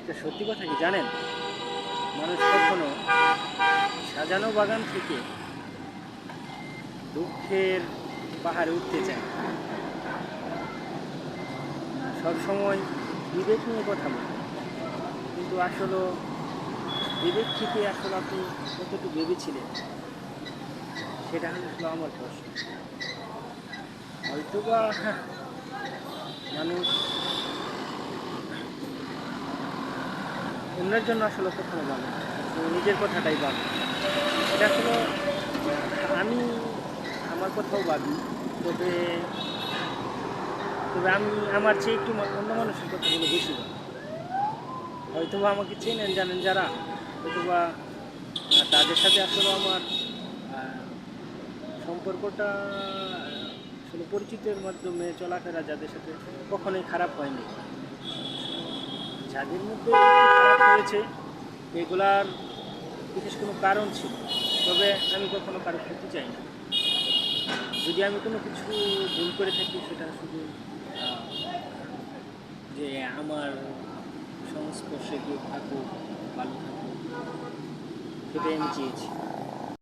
একটা সত্যি কথা কি জানেন, মানুষ কখনো সাজানো বাগান থেকে দুঃখের পাহাড়ে উঠতে চায় না। সবসময় বিবেক নিয়ে কথা বলে, কিন্তু আসলে বিবেক থেকে আসলে আপনি কতটুকু ভেবেছিলেন সেটা হলো আমার প্রশ্ন। হয়তোবা মানুষ অন্যের জন্য আসলে কখনো ভাবে না, নিজের কথাটাই ভাবে। এটা আসলে আমি আমার কথাও ভাবি, তবে তবে আমি আমার চেয়ে একটু অন্য মানুষের কথাগুলো বেশি ভাবি। হয়তোবা আমাকে চেনেন জানেন যারা, হয়তোবা তাদের সাথে আসলে আমার আহ, সম্পর্কটা আসলে পরিচিতের মাধ্যমে চলাফেরা, যাদের সাথে কখনোই খারাপ হয়নি। যাদের মধ্যে একটু খারাপ হয়েছে এগুলার বিশেষ কোনো কারণ ছিল, তবে আমি কখনো কারো ক্ষতি চাই না। যদি আমি কোনো কিছু ভুল করে থাকি সেটা শুধু আহ, যে আমার সংস্পর্শে কেউ থাকুক, ভালো থাকুক, সেটাই আমি চেয়েছি।